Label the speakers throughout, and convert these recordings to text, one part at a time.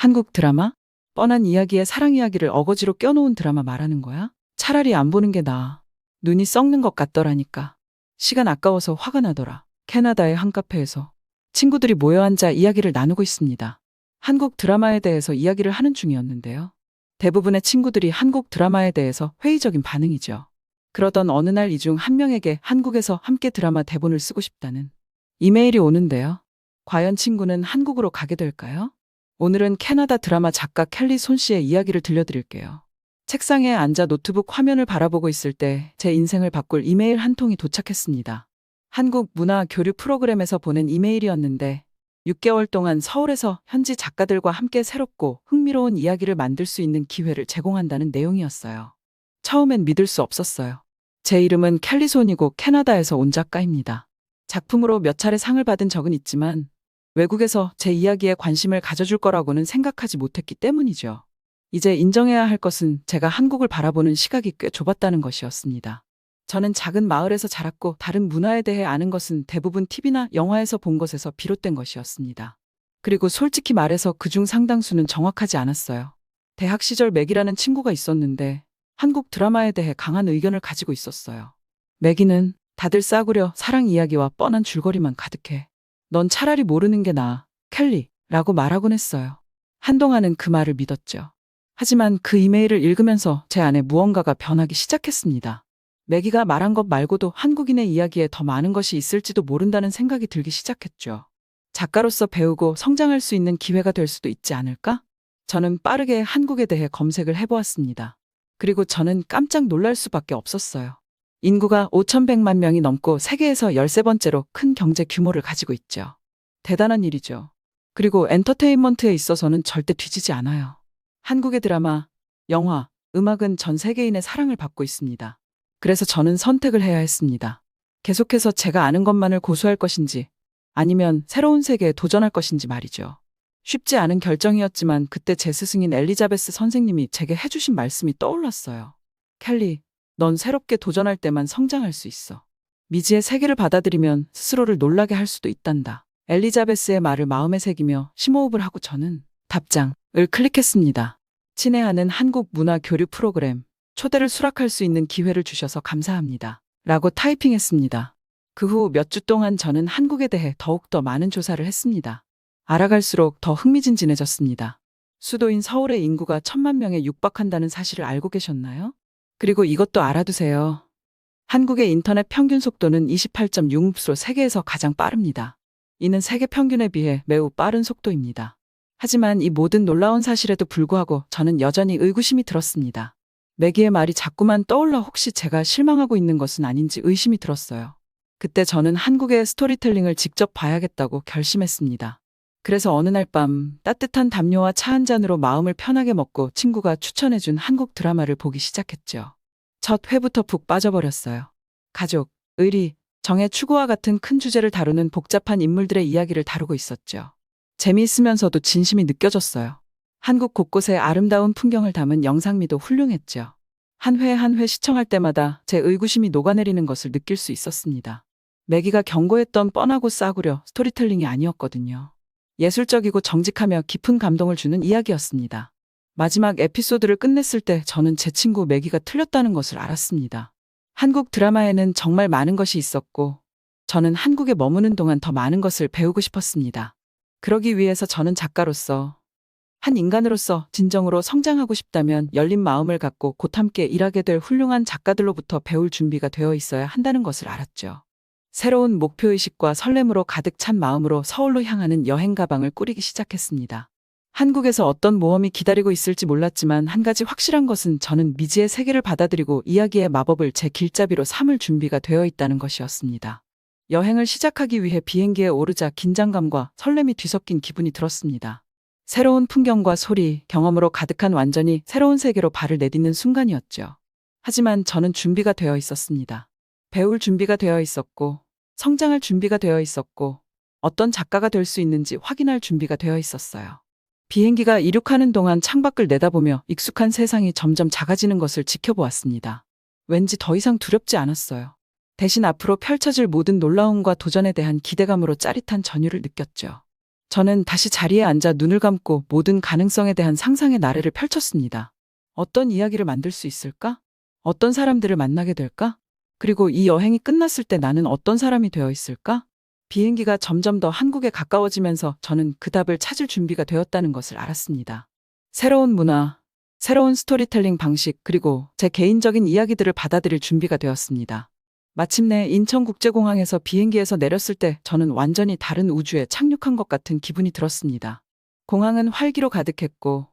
Speaker 1: 한국 드라마? 뻔한 이야기에 사랑 이야기를 어거지로 껴놓은 드라마 말하는 거야? 차라리 안 보는 게 나아. 눈이 썩는 것 같더라니까. 시간 아까워서 화가 나더라. 캐나다의 한 카페에서 친구들이 모여 앉아 이야기를 나누고 있습니다. 한국 드라마에 대해서 이야기를 하는 중이었는데요. 대부분의 친구들이 한국 드라마에 대해서 회의적인 반응이죠. 그러던 어느 날 이 중 한 명에게 한국에서 함께 드라마 대본을 쓰고 싶다는 이메일이 오는데요. 과연 친구는 한국으로 가게 될까요? 오늘은 캐나다 드라마 작가 켈리 손 씨의 이야기를 들려드릴게요. 책상에 앉아 노트북 화면을 바라보고 있을 때 제 인생을 바꿀 이메일 한 통이 도착했습니다. 한국 문화 교류 프로그램에서 보낸 이메일이었는데 6개월 동안 서울에서 현지 작가들과 함께 새롭고 흥미로운 이야기를 만들 수 있는 기회를 제공한다는 내용이었어요. 처음엔 믿을 수 없었어요. 제 이름은 켈리 손이고 캐나다에서 온 작가입니다. 작품으로 몇 차례 상을 받은 적은 있지만 외국에서 제 이야기에 관심을 가져줄 거라고는 생각하지 못했기 때문이죠. 이제 인정해야 할 것은 제가 한국을 바라보는 시각이 꽤 좁았다는 것이었습니다. 저는 작은 마을에서 자랐고 다른 문화에 대해 아는 것은 대부분 TV나 영화에서 본 것에서 비롯된 것이었습니다. 그리고 솔직히 말해서 그중 상당수는 정확하지 않았어요. 대학 시절 맥이라는 친구가 있었는데 한국 드라마에 대해 강한 의견을 가지고 있었어요. 맥이는 다들 싸구려 사랑 이야기와 뻔한 줄거리만 가득해. 넌 차라리 모르는 게 나아, 켈리, 라고 말하곤 했어요. 한동안은 그 말을 믿었죠. 하지만 그 이메일을 읽으면서 제 안에 무언가가 변하기 시작했습니다. 매기가 말한 것 말고도 한국인의 이야기에 더 많은 것이 있을지도 모른다는 생각이 들기 시작했죠. 작가로서 배우고 성장할 수 있는 기회가 될 수도 있지 않을까? 저는 빠르게 한국에 대해 검색을 해보았습니다. 그리고 저는 깜짝 놀랄 수밖에 없었어요. 인구가 5,100만 명이 넘고 세계에서 13번째로 큰 경제 규모를 가지고 있죠. 대단한 일이죠. 그리고 엔터테인먼트에 있어서는 절대 뒤지지 않아요. 한국의 드라마, 영화, 음악은 전 세계인의 사랑을 받고 있습니다. 그래서 저는 선택을 해야 했습니다. 계속해서 제가 아는 것만을 고수할 것인지 아니면 새로운 세계에 도전할 것인지 말이죠. 쉽지 않은 결정이었지만 그때 제 스승인 엘리자베스 선생님이 제게 해주신 말씀이 떠올랐어요. 켈리, 넌 새롭게 도전할 때만 성장할 수 있어. 미지의 세계를 받아들이면 스스로를 놀라게 할 수도 있단다. 엘리자베스의 말을 마음에 새기며 심호흡을 하고 저는 답장을 클릭했습니다. 친애하는 한국 문화 교류 프로그램, 초대를 수락할 수 있는 기회를 주셔서 감사합니다. 라고 타이핑했습니다. 그 후 몇 주 동안 저는 한국에 대해 더욱더 많은 조사를 했습니다. 알아갈수록 더 흥미진진해졌습니다. 수도인 서울의 인구가 1,000만 명에 육박한다는 사실을 알고 계셨나요? 그리고 이것도 알아두세요. 한국의 인터넷 평균 속도는 28.6mps로 세계에서 가장 빠릅니다. 이는 세계 평균에 비해 매우 빠른 속도입니다. 하지만 이 모든 놀라운 사실에도 불구하고 저는 여전히 의구심이 들었습니다. 매기의 말이 자꾸만 떠올라 혹시 제가 실망하고 있는 것은 아닌지 의심이 들었어요. 그때 저는 한국의 스토리텔링을 직접 봐야겠다고 결심했습니다. 그래서 어느 날 밤 따뜻한 담요와 차 한 잔으로 마음을 편하게 먹고 친구가 추천해준 한국 드라마를 보기 시작했죠. 첫 회부터 푹 빠져버렸어요. 가족, 의리, 정의 추구와 같은 큰 주제를 다루는 복잡한 인물들의 이야기를 다루고 있었죠. 재미있으면서도 진심이 느껴졌어요. 한국 곳곳의 아름다운 풍경을 담은 영상미도 훌륭했죠. 한 회 한 회 시청할 때마다 제 의구심이 녹아내리는 것을 느낄 수 있었습니다. 매기가 경고했던 뻔하고 싸구려 스토리텔링이 아니었거든요. 예술적이고 정직하며 깊은 감동을 주는 이야기였습니다. 마지막 에피소드를 끝냈을 때 저는 제 친구 매기가 틀렸다는 것을 알았습니다. 한국 드라마에는 정말 많은 것이 있었고 저는 한국에 머무는 동안 더 많은 것을 배우고 싶었습니다. 그러기 위해서 저는 작가로서 한 인간으로서 진정으로 성장하고 싶다면 열린 마음을 갖고 곧 함께 일하게 될 훌륭한 작가들로부터 배울 준비가 되어 있어야 한다는 것을 알았죠. 새로운 목표의식과 설렘으로 가득 찬 마음으로 서울로 향하는 여행 가방을 꾸리기 시작했습니다. 한국에서 어떤 모험이 기다리고 있을지 몰랐지만 한 가지 확실한 것은 저는 미지의 세계를 받아들이고 이야기의 마법을 제 길잡이로 삼을 준비가 되어 있다는 것이었습니다. 여행을 시작하기 위해 비행기에 오르자 긴장감과 설렘이 뒤섞인 기분이 들었습니다. 새로운 풍경과 소리, 경험으로 가득한 완전히 새로운 세계로 발을 내딛는 순간이었죠. 하지만 저는 준비가 되어 있었습니다. 배울 준비가 되어 있었고, 성장할 준비가 되어 있었고, 어떤 작가가 될 수 있는지 확인할 준비가 되어 있었어요. 비행기가 이륙하는 동안 창밖을 내다보며 익숙한 세상이 점점 작아지는 것을 지켜보았습니다. 왠지 더 이상 두렵지 않았어요. 대신 앞으로 펼쳐질 모든 놀라움과 도전에 대한 기대감으로 짜릿한 전율을 느꼈죠. 저는 다시 자리에 앉아 눈을 감고 모든 가능성에 대한 상상의 나래를 펼쳤습니다. 어떤 이야기를 만들 수 있을까? 어떤 사람들을 만나게 될까? 그리고 이 여행이 끝났을 때 나는 어떤 사람이 되어 있을까? 비행기가 점점 더 한국에 가까워지면서 저는 그 답을 찾을 준비가 되었다는 것을 알았습니다. 새로운 문화, 새로운 스토리텔링 방식, 그리고 제 개인적인 이야기들을 받아들일 준비가 되었습니다. 마침내 인천국제공항에서 비행기에서 내렸을 때 저는 완전히 다른 우주에 착륙한 것 같은 기분이 들었습니다. 공항은 활기로 가득했고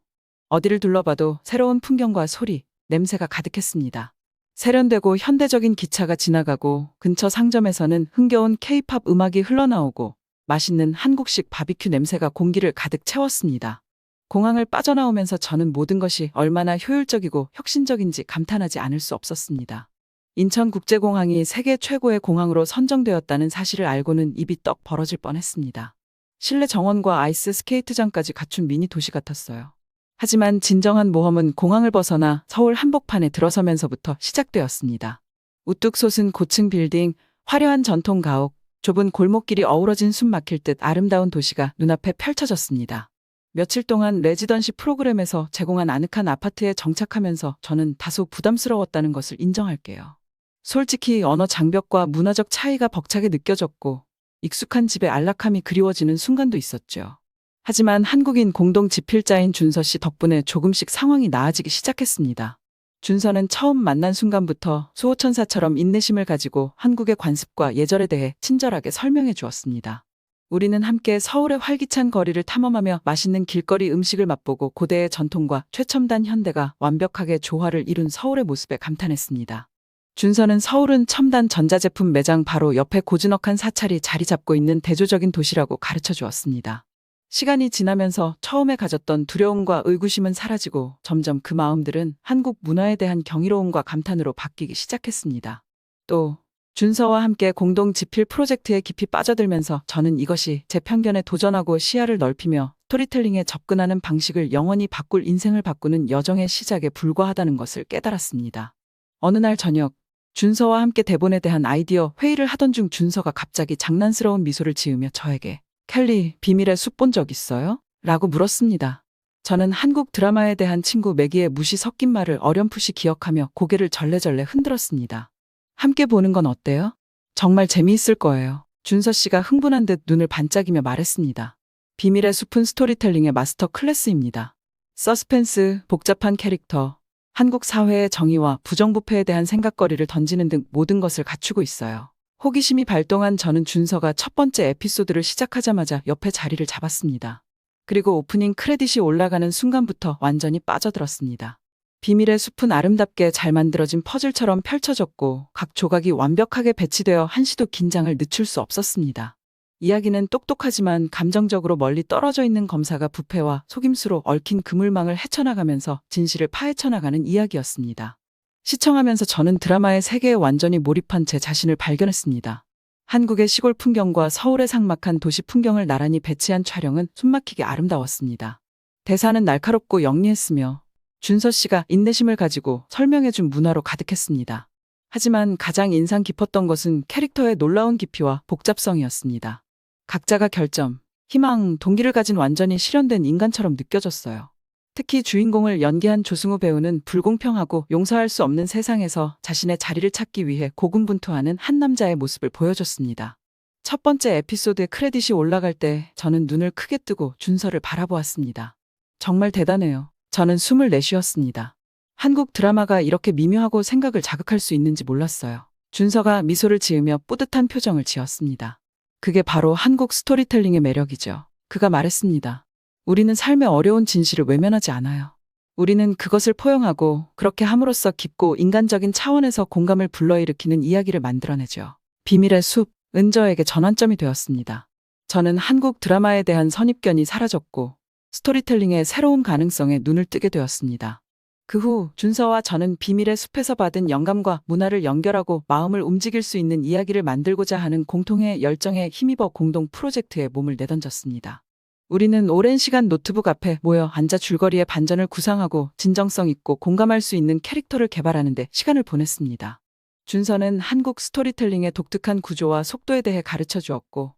Speaker 1: 어디를 둘러봐도 새로운 풍경과 소리, 냄새가 가득했습니다. 세련되고 현대적인 기차가 지나가고 근처 상점에서는 흥겨운 K-팝 음악이 흘러나오고 맛있는 한국식 바비큐 냄새가 공기를 가득 채웠습니다. 공항을 빠져나오면서 저는 모든 것이 얼마나 효율적이고 혁신적인지 감탄하지 않을 수 없었습니다. 인천국제공항이 세계 최고의 공항으로 선정되었다는 사실을 알고는 입이 떡 벌어질 뻔했습니다. 실내 정원과 아이스 스케이트장까지 갖춘 미니 도시 같았어요. 하지만 진정한 모험은 공항을 벗어나 서울 한복판에 들어서면서부터 시작되었습니다. 우뚝 솟은 고층 빌딩, 화려한 전통 가옥, 좁은 골목길이 어우러진 숨 막힐 듯 아름다운 도시가 눈앞에 펼쳐졌습니다. 며칠 동안 레지던시 프로그램에서 제공한 아늑한 아파트에 정착하면서 저는 다소 부담스러웠다는 것을 인정할게요. 솔직히 언어 장벽과 문화적 차이가 벅차게 느껴졌고 익숙한 집의 안락함이 그리워지는 순간도 있었죠. 하지만 한국인 공동 집필자인 준서 씨 덕분에 조금씩 상황이 나아지기 시작했습니다. 준서는 처음 만난 순간부터 수호천사처럼 인내심을 가지고 한국의 관습과 예절에 대해 친절하게 설명해 주었습니다. 우리는 함께 서울의 활기찬 거리를 탐험하며 맛있는 길거리 음식을 맛보고 고대의 전통과 최첨단 현대가 완벽하게 조화를 이룬 서울의 모습에 감탄했습니다. 준서는 서울은 첨단 전자제품 매장 바로 옆에 고즈넉한 사찰이 자리 잡고 있는 대조적인 도시라고 가르쳐 주었습니다. 시간이 지나면서 처음에 가졌던 두려움과 의구심은 사라지고 점점 그 마음들은 한국 문화에 대한 경이로움과 감탄으로 바뀌기 시작했습니다. 또 준서와 함께 공동 집필 프로젝트에 깊이 빠져들면서 저는 이것이 제 편견에 도전하고 시야를 넓히며 스토리텔링에 접근하는 방식을 영원히 바꿀 인생을 바꾸는 여정의 시작에 불과하다는 것을 깨달았습니다. 어느 날 저녁, 준서와 함께 대본에 대한 아이디어 회의를 하던 중 준서가 갑자기 장난스러운 미소를 지으며 저에게 켈리, 비밀의 숲 본 적 있어요? 라고 물었습니다. 저는 한국 드라마에 대한 친구 매기의 무시 섞인 말을 어렴풋이 기억하며 고개를 절레절레 흔들었습니다. 함께 보는 건 어때요? 정말 재미있을 거예요. 준서 씨가 흥분한 듯 눈을 반짝이며 말했습니다. 비밀의 숲은 스토리텔링의 마스터 클래스입니다. 서스펜스, 복잡한 캐릭터, 한국 사회의 정의와 부정부패에 대한 생각거리를 던지는 등 모든 것을 갖추고 있어요. 호기심이 발동한 저는 준서가 첫 번째 에피소드를 시작하자마자 옆에 자리를 잡았습니다. 그리고 오프닝 크레딧이 올라가는 순간부터 완전히 빠져들었습니다. 비밀의 숲은 아름답게 잘 만들어진 퍼즐처럼 펼쳐졌고 각 조각이 완벽하게 배치되어 한시도 긴장을 늦출 수 없었습니다. 이야기는 똑똑하지만 감정적으로 멀리 떨어져 있는 검사가 부패와 속임수로 얽힌 그물망을 헤쳐나가면서 진실을 파헤쳐나가는 이야기였습니다. 시청하면서 저는 드라마의 세계에 완전히 몰입한 제 자신을 발견했습니다. 한국의 시골 풍경과 서울의 삭막한 도시 풍경을 나란히 배치한 촬영은 숨막히게 아름다웠습니다. 대사는 날카롭고 영리했으며 준서 씨가 인내심을 가지고 설명해준 문화로 가득했습니다. 하지만 가장 인상 깊었던 것은 캐릭터의 놀라운 깊이와 복잡성이었습니다. 각자가 결점, 희망, 동기를 가진 완전히 실현된 인간처럼 느껴졌어요. 특히 주인공을 연기한 조승우 배우는 불공평하고 용서할 수 없는 세상에서 자신의 자리를 찾기 위해 고군분투하는 한 남자의 모습을 보여줬습니다. 첫 번째 에피소드의 크레딧이 올라갈 때 저는 눈을 크게 뜨고 준서를 바라보았습니다. 정말 대단해요. 저는 숨을 내쉬었습니다. 한국 드라마가 이렇게 미묘하고 생각을 자극할 수 있는지 몰랐어요. 준서가 미소를 지으며 뿌듯한 표정을 지었습니다. 그게 바로 한국 스토리텔링의 매력이죠. 그가 말했습니다. 우리는 삶의 어려운 진실을 외면하지 않아요. 우리는 그것을 포용하고 그렇게 함으로써 깊고 인간적인 차원에서 공감을 불러일으키는 이야기를 만들어내죠. 비밀의 숲, 은저에게 전환점이 되었습니다. 저는 한국 드라마에 대한 선입견이 사라졌고 스토리텔링의 새로운 가능성에 눈을 뜨게 되었습니다. 그 후 준서와 저는 비밀의 숲에서 받은 영감과 문화를 연결하고 마음을 움직일 수 있는 이야기를 만들고자 하는 공통의 열정에 힘입어 공동 프로젝트에 몸을 내던졌습니다. 우리는 오랜 시간 노트북 앞에 모여 앉아 줄거리의 반전을 구상하고 진정성 있고 공감할 수 있는 캐릭터를 개발하는 데 시간을 보냈습니다. 준서는 한국 스토리텔링의 독특한 구조와 속도에 대해 가르쳐 주었고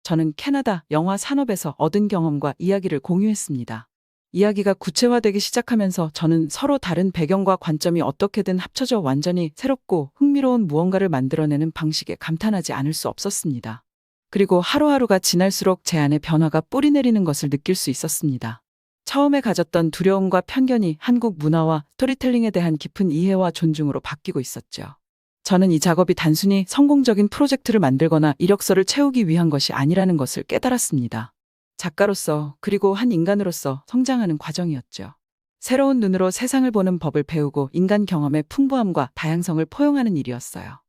Speaker 1: 저는 캐나다 영화 산업에서 얻은 경험과 이야기를 공유했습니다. 이야기가 구체화되기 시작하면서 저는 서로 다른 배경과 관점이 어떻게든 합쳐져 완전히 새롭고 흥미로운 무언가를 만들어내는 방식에 감탄하지 않을 수 없었습니다. 그리고 하루하루가 지날수록 제 안에 변화가 뿌리내리는 것을 느낄 수 있었습니다. 처음에 가졌던 두려움과 편견이 한국 문화와 스토리텔링에 대한 깊은 이해와 존중으로 바뀌고 있었죠. 저는 이 작업이 단순히 성공적인 프로젝트를 만들거나 이력서를 채우기 위한 것이 아니라는 것을 깨달았습니다. 작가로서 그리고 한 인간으로서 성장하는 과정이었죠. 새로운 눈으로 세상을 보는 법을 배우고 인간 경험의 풍부함과 다양성을 포용하는 일이었어요.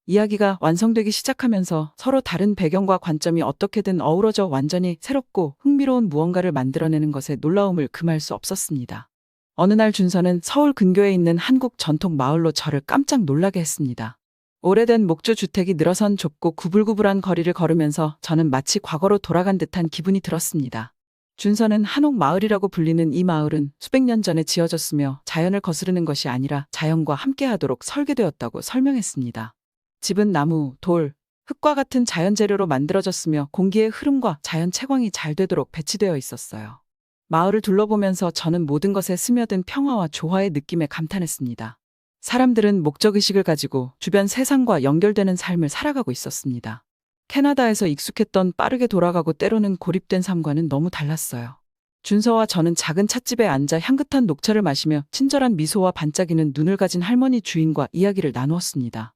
Speaker 1: 이야기가 완성되기 시작하면서 서로 다른 배경과 관점이 어떻게든 어우러져 완전히 새롭고 흥미로운 무언가를 만들어내는 것에 놀라움을 금할 수 없었습니다. 어느 날 준서는 서울 근교에 있는 한국 전통 마을로 저를 깜짝 놀라게 했습니다. 오래된 목조 주택이 늘어선 좁고 구불구불한 거리를 걸으면서 저는 마치 과거로 돌아간 듯한 기분이 들었습니다. 준서는 한옥마을이라고 불리는 이 마을은 수백 년 전에 지어졌으며 자연을 거스르는 것이 아니라 자연과 함께하도록 설계되었다고 설명했습니다. 집은 나무, 돌, 흙과 같은 자연 재료로 만들어졌으며 공기의 흐름과 자연 채광이 잘 되도록 배치되어 있었어요. 마을을 둘러보면서 저는 모든 것에 스며든 평화와 조화의 느낌에 감탄했습니다. 사람들은 목적의식을 가지고 주변 세상과 연결되는 삶을 살아가고 있었습니다. 캐나다에서 익숙했던 빠르게 돌아가고 때로는 고립된 삶과는 너무 달랐어요. 준서와 저는 작은 찻집에 앉아 향긋한 녹차를 마시며 친절한 미소와 반짝이는 눈을 가진 할머니 주인과 이야기를 나누었습니다.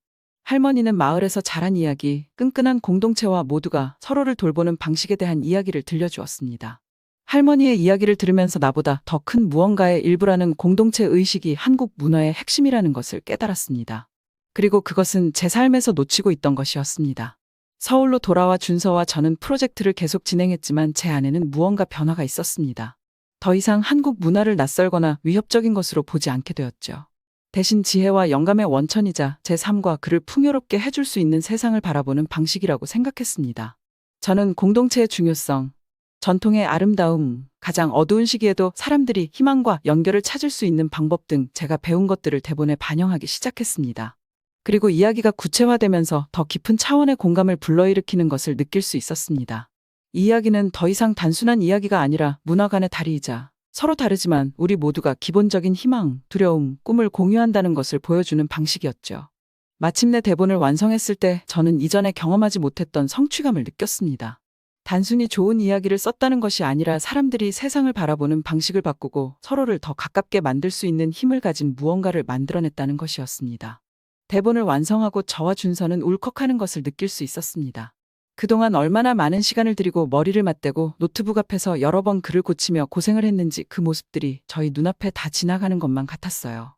Speaker 1: 할머니는 마을에서 자란 이야기, 끈끈한 공동체와 모두가 서로를 돌보는 방식에 대한 이야기를 들려주었습니다. 할머니의 이야기를 들으면서 나보다 더 큰 무언가의 일부라는 공동체 의식이 한국 문화의 핵심이라는 것을 깨달았습니다. 그리고 그것은 제 삶에서 놓치고 있던 것이었습니다. 서울로 돌아와 준서와 저는 프로젝트를 계속 진행했지만 제 안에는 무언가 변화가 있었습니다. 더 이상 한국 문화를 낯설거나 위협적인 것으로 보지 않게 되었죠. 대신 지혜와 영감의 원천이자 제 삶과 그를 풍요롭게 해줄 수 있는 세상을 바라보는 방식이라고 생각했습니다. 저는 공동체의 중요성, 전통의 아름다움, 가장 어두운 시기에도 사람들이 희망과 연결을 찾을 수 있는 방법 등 제가 배운 것들을 대본에 반영하기 시작했습니다. 그리고 이야기가 구체화되면서 더 깊은 차원의 공감을 불러일으키는 것을 느낄 수 있었습니다. 이 이야기는 더 이상 단순한 이야기가 아니라 문화 간의 다리이자 서로 다르지만 우리 모두가 기본적인 희망, 두려움, 꿈을 공유한다는 것을 보여주는 방식이었죠. 마침내 대본을 완성했을 때 저는 이전에 경험하지 못했던 성취감을 느꼈습니다. 단순히 좋은 이야기를 썼다는 것이 아니라 사람들이 세상을 바라보는 방식을 바꾸고 서로를 더 가깝게 만들 수 있는 힘을 가진 무언가를 만들어냈다는 것이었습니다. 대본을 완성하고 저와 준서는 울컥하는 것을 느낄 수 있었습니다. 그동안 얼마나 많은 시간을 들이고 머리를 맞대고 노트북 앞에서 여러 번 글을 고치며 고생을 했는지 그 모습들이 저희 눈앞에 다 지나가는 것만 같았어요.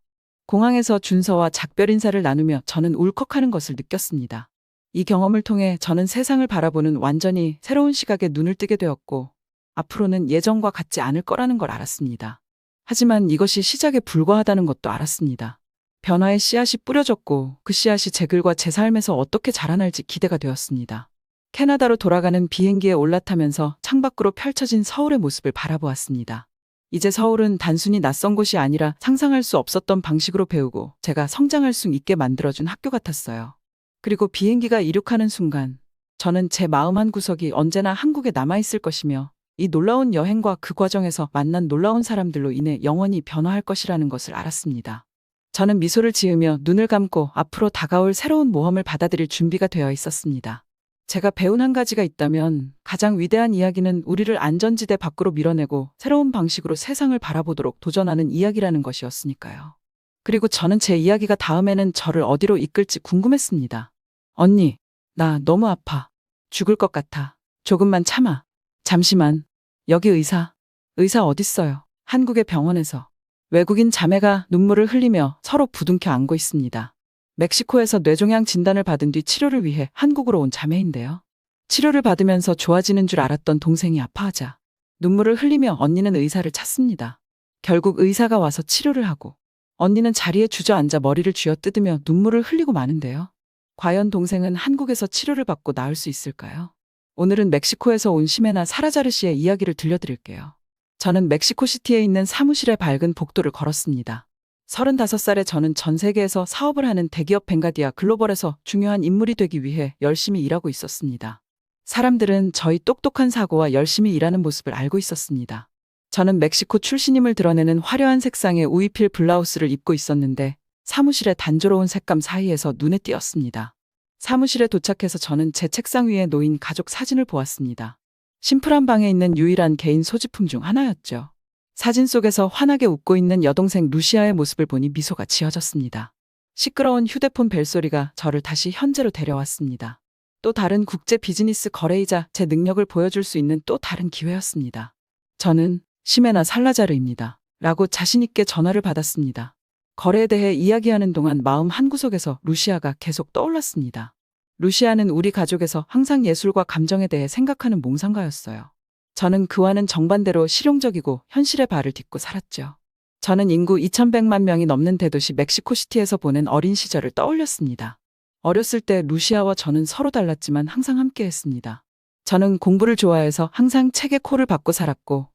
Speaker 1: 공항에서 준서와 작별 인사를 나누며 저는 울컥하는 것을 느꼈습니다. 이 경험을 통해 저는 세상을 바라보는 완전히 새로운 시각에 눈을 뜨게 되었고 앞으로는 예전과 같지 않을 거라는 걸 알았습니다. 하지만 이것이 시작에 불과하다는 것도 알았습니다. 변화의 씨앗이 뿌려졌고 그 씨앗이 제 글과 제 삶에서 어떻게 자라날지 기대가 되었습니다. 캐나다로 돌아가는 비행기에 올라타면서 창밖으로 펼쳐진 서울의 모습을 바라보았습니다. 이제 서울은 단순히 낯선 곳이 아니라 상상할 수 없었던 방식으로 배우고 제가 성장할 수 있게 만들어준 학교 같았어요. 그리고 비행기가 이륙하는 순간 저는 제 마음 한 구석이 언제나 한국에 남아있을 것이며 이 놀라운 여행과 그 과정에서 만난 놀라운 사람들로 인해 영원히 변화할 것이라는 것을 알았습니다. 저는 미소를 지으며 눈을 감고 앞으로 다가올 새로운 모험을 받아들일 준비가 되어 있었습니다. 제가 배운 한 가지가 있다면 가장 위대한 이야기는 우리를 안전지대 밖으로 밀어내고 새로운 방식으로 세상을 바라보도록 도전하는 이야기라는 것이었으니까요. 그리고 저는 제 이야기가 다음에는 저를 어디로 이끌지 궁금했습니다. 언니, 나 너무 아파. 죽을 것 같아. 조금만 참아. 잠시만. 여기 의사. 의사 어딨어요? 한국의 병원에서. 외국인 자매가 눈물을 흘리며 서로 부둥켜 안고 있습니다. 멕시코에서 뇌종양 진단을 받은 뒤 치료를 위해 한국으로 온 자매인데요. 치료를 받으면서 좋아지는 줄 알았던 동생이 아파하자 눈물을 흘리며 언니는 의사를 찾습니다. 결국 의사가 와서 치료를 하고 언니는 자리에 주저앉아 머리를 쥐어뜯으며 눈물을 흘리고 마는데요. 과연 동생은 한국에서 치료를 받고 나을 수 있을까요? 오늘은 멕시코에서 온 시메나 사라자르 씨의 이야기를 들려드릴게요. 저는 멕시코시티에 있는 사무실의 밝은 복도를 걸었습니다. 35살의 저는 전 세계에서 사업을 하는 대기업 벵가디아 글로벌에서 중요한 인물이 되기 위해 열심히 일하고 있었습니다. 사람들은 저희 똑똑한 사고와 열심히 일하는 모습을 알고 있었습니다. 저는 멕시코 출신임을 드러내는 화려한 색상의 우이필 블라우스를 입고 있었는데 사무실의 단조로운 색감 사이에서 눈에 띄었습니다. 사무실에 도착해서 저는 제 책상 위에 놓인 가족 사진을 보았습니다. 심플한 방에 있는 유일한 개인 소지품 중 하나였죠. 사진 속에서 환하게 웃고 있는 여동생 루시아의 모습을 보니 미소가 지어졌습니다. 시끄러운 휴대폰 벨소리가 저를 다시 현재로 데려왔습니다. 또 다른 국제 비즈니스 거래이자 제 능력을 보여줄 수 있는 또 다른 기회였습니다. 저는 시메나 살라자르입니다. 라고 자신있게 전화를 받았습니다. 거래에 대해 이야기하는 동안 마음 한구석에서 루시아가 계속 떠올랐습니다. 루시아는 우리 가족에서 항상 예술과 감정에 대해 생각하는 몽상가였어요. 저는 그와는 정반대로 실용적이고 현실의 발을 딛고 살았죠. 저는 인구 2,100만 명이 넘는 대도시 멕시코시티에서 보낸 어린 시절을 떠올렸습니다. 어렸을 때 루시아와 저는 서로 달랐지만 항상 함께했습니다. 저는 공부를 좋아해서 항상 책에 코를 박고 살았고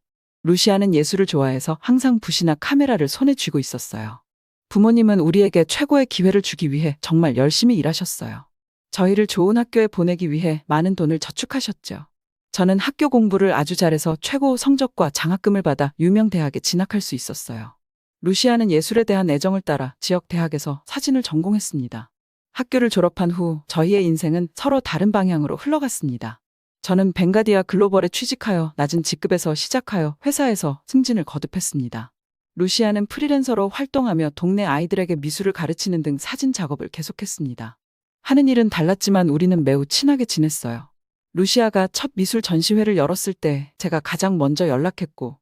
Speaker 1: 루시아는 예술을 좋아해서 항상 붓이나 카메라를 손에 쥐고 있었어요. 부모님은 우리에게 최고의 기회를 주기 위해 정말 열심히 일하셨어요. 저희를 좋은 학교에 보내기 위해 많은 돈을 저축하셨죠. 저는 학교 공부를 아주 잘해서 최고 성적과 장학금을 받아 유명 대학에 진학할 수 있었어요. 루시아는 예술에 대한 애정을 따라 지역 대학에서 사진을 전공했습니다. 학교를 졸업한 후 저희의 인생은 서로 다른 방향으로 흘러갔습니다. 저는 벵가디아 글로벌에 취직하여 낮은 직급에서 시작하여 회사에서 승진을 거듭했습니다. 루시아는 프리랜서로 활동하며 동네 아이들에게 미술을 가르치는 등 사진 작업을 계속했습니다. 하는 일은 달랐지만 우리는 매우 친하게 지냈어요. 루시아가 첫 미술 전시회를 열었을 때 제가 가장 먼저 연락했고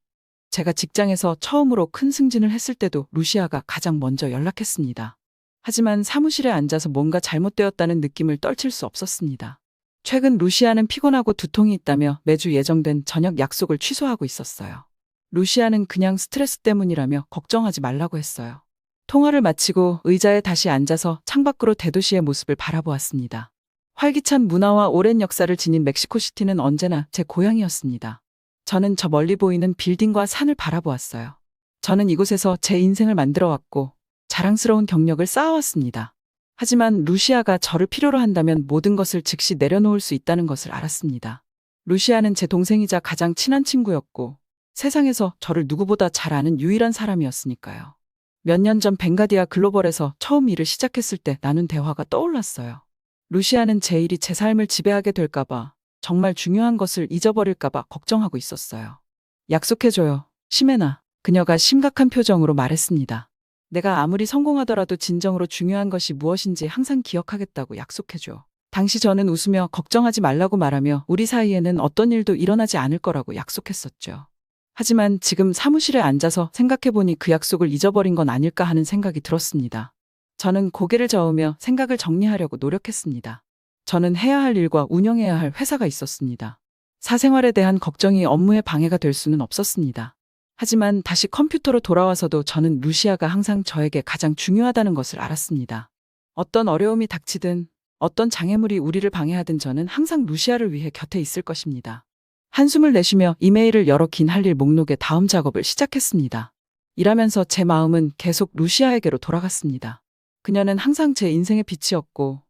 Speaker 1: 제가 직장에서 처음으로 큰 승진을 했을 때도 루시아가 가장 먼저 연락했습니다. 하지만 사무실에 앉아서 뭔가 잘못되었다는 느낌을 떨칠 수 없었습니다. 최근 루시아는 피곤하고 두통이 있다며 매주 예정된 저녁 약속을 취소하고 있었어요. 루시아는 그냥 스트레스 때문이라며 걱정하지 말라고 했어요. 통화를 마치고 의자에 다시 앉아서 창밖으로 대도시의 모습을 바라보았습니다. 활기찬 문화와 오랜 역사를 지닌 멕시코시티는 언제나 제 고향이었습니다. 저는 저 멀리 보이는 빌딩과 산을 바라보았어요. 저는 이곳에서 제 인생을 만들어왔고 자랑스러운 경력을 쌓아왔습니다. 하지만 루시아가 저를 필요로 한다면 모든 것을 즉시 내려놓을 수 있다는 것을 알았습니다. 루시아는 제 동생이자 가장 친한 친구였고 세상에서 저를 누구보다 잘 아는 유일한 사람이었으니까요. 몇 년 전 벵가디아 글로벌에서 처음 일을 시작했을 때 나눈 대화가 떠올랐어요. 루시아는 제 일이 제 삶을 지배하게 될까봐, 정말 중요한 것을 잊어버릴까봐 걱정하고 있었어요. 약속해줘요, 시메나. 그녀가 심각한 표정으로 말했습니다. 내가 아무리 성공하더라도 진정으로 중요한 것이 무엇인지 항상 기억하겠다고 약속해줘. 당시 저는 웃으며 걱정하지 말라고 말하며 우리 사이에는 어떤 일도 일어나지 않을 거라고 약속했었죠. 하지만 지금 사무실에 앉아서 생각해보니 그 약속을 잊어버린 건 아닐까 하는 생각이 들었습니다. 저는 고개를 저으며 생각을 정리하려고 노력했습니다. 저는 해야 할 일과 운영해야 할 회사가 있었습니다. 사생활에 대한 걱정이 업무에 방해가 될 수는 없었습니다. 하지만 다시 컴퓨터로 돌아와서도 저는 루시아가 항상 저에게 가장 중요하다는 것을 알았습니다. 어떤 어려움이 닥치든 어떤 장애물이 우리를 방해하든 저는 항상 루시아를 위해 곁에 있을 것입니다. 한숨을 내쉬며 이메일을 열어 긴 할 일 목록에 다음 작업을 시작했습니다. 일하면서 제 마음은 계속 루시아에게로 돌아갔습니다. 그녀는 항상 제 인생의 빛이었고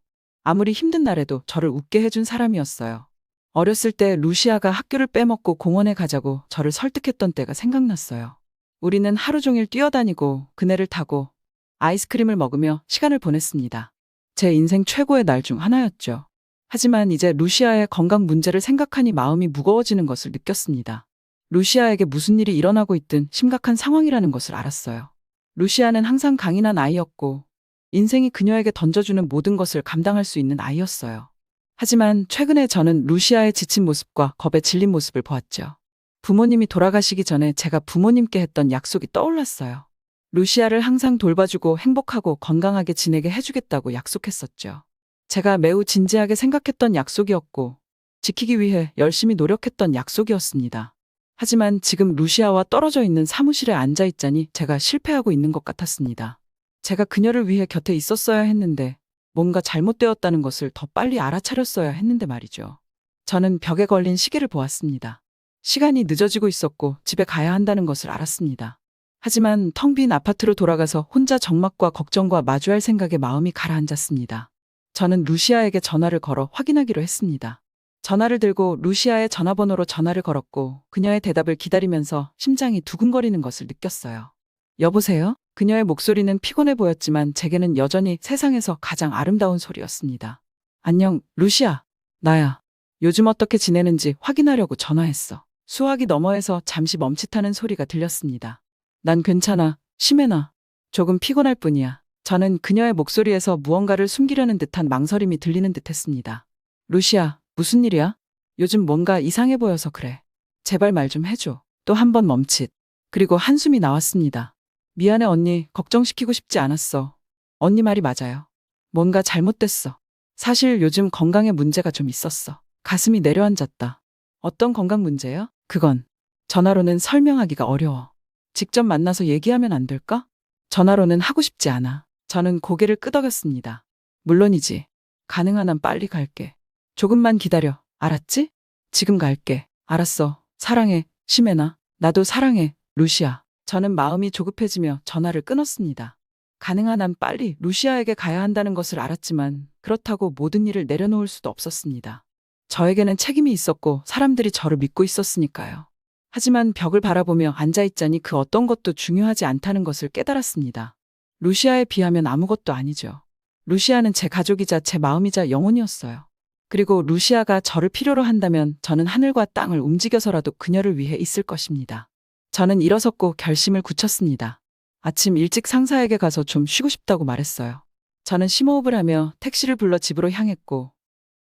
Speaker 1: 아무리 힘든 날에도 저를 웃게 해준 사람이었어요. 어렸을 때 루시아가 학교를 빼먹고 공원에 가자고 저를 설득했던 때가 생각났어요. 우리는 하루 종일 뛰어다니고 그네를 타고 아이스크림을 먹으며 시간을 보냈습니다. 제 인생 최고의 날 중 하나였죠. 하지만 이제 루시아의 건강 문제를 생각하니 마음이 무거워지는 것을 느꼈습니다. 루시아에게 무슨 일이 일어나고 있든 심각한 상황이라는 것을 알았어요. 루시아는 항상 강인한 아이였고 인생이 그녀에게 던져주는 모든 것을 감당할 수 있는 아이였어요. 하지만 최근에 저는 루시아의 지친 모습과 겁에 질린 모습을 보았죠. 부모님이 돌아가시기 전에 제가 부모님께 했던 약속이 떠올랐어요. 루시아를 항상 돌봐주고 행복하고 건강하게 지내게 해주겠다고 약속했었죠. 제가 매우 진지하게 생각했던 약속이었고 지키기 위해 열심히 노력했던 약속이었습니다. 하지만 지금 루시아와 떨어져 있는 사무실에 앉아있자니 제가 실패하고 있는 것 같았습니다. 제가 그녀를 위해 곁에 있었어야 했는데 뭔가 잘못되었다는 것을 더 빨리 알아차렸어야 했는데 말이죠. 저는 벽에 걸린 시계를 보았습니다. 시간이 늦어지고 있었고 집에 가야 한다는 것을 알았습니다. 하지만 텅 빈 아파트로 돌아가서 혼자 적막과 걱정과 마주할 생각에 마음이 가라앉았습니다. 저는 루시아에게 전화를 걸어 확인하기로 했습니다. 전화를 들고 루시아의 전화번호로 전화를 걸었고 그녀의 대답을 기다리면서 심장이 두근거리는 것을 느꼈어요. 여보세요? 그녀의 목소리는 피곤해 보였지만 제게는 여전히 세상에서 가장 아름다운 소리였습니다. 안녕, 루시아. 나야. 요즘 어떻게 지내는지 확인하려고 전화했어. 수화기 너머에서 잠시 멈칫하는 소리가 들렸습니다. 난 괜찮아, 시메나. 조금 피곤할 뿐이야. 저는 그녀의 목소리에서 무언가를 숨기려는 듯한 망설임이 들리는 듯 했습니다. 루시아, 무슨 일이야? 요즘 뭔가 이상해 보여서 그래. 제발 말 좀 해줘. 또 한 번 멈칫. 그리고 한숨이 나왔습니다. 미안해 언니, 걱정시키고 싶지 않았어. 언니 말이 맞아요. 뭔가 잘못됐어. 사실 요즘 건강에 문제가 좀 있었어. 가슴이 내려앉았다. 어떤 건강 문제야? 그건 전화로는 설명하기가 어려워. 직접 만나서 얘기하면 안 될까? 전화로는 하고 싶지 않아. 저는 고개를 끄덕였습니다. 물론이지. 가능한 한 빨리 갈게. 조금만 기다려. 알았지? 지금 갈게. 알았어. 사랑해, 시메나. 나도 사랑해, 루시아. 저는 마음이 조급해지며 전화를 끊었습니다. 가능한 한 빨리 루시아에게 가야 한다는 것을 알았지만 그렇다고 모든 일을 내려놓을 수도 없었습니다. 저에게는 책임이 있었고 사람들이 저를 믿고 있었으니까요. 하지만 벽을 바라보며 앉아있자니 그 어떤 것도 중요하지 않다는 것을 깨달았습니다. 루시아에 비하면 아무것도 아니죠. 루시아는 제 가족이자 제 마음이자 영혼이었어요. 그리고 루시아가 저를 필요로 한다면 저는 하늘과 땅을 움직여서라도 그녀를 위해 있을 것입니다. 저는 일어섰고 결심을 굳혔습니다. 아침 일찍 상사에게 가서 좀 쉬고 싶다고 말했어요. 저는 심호흡을 하며 택시를 불러 집으로 향했고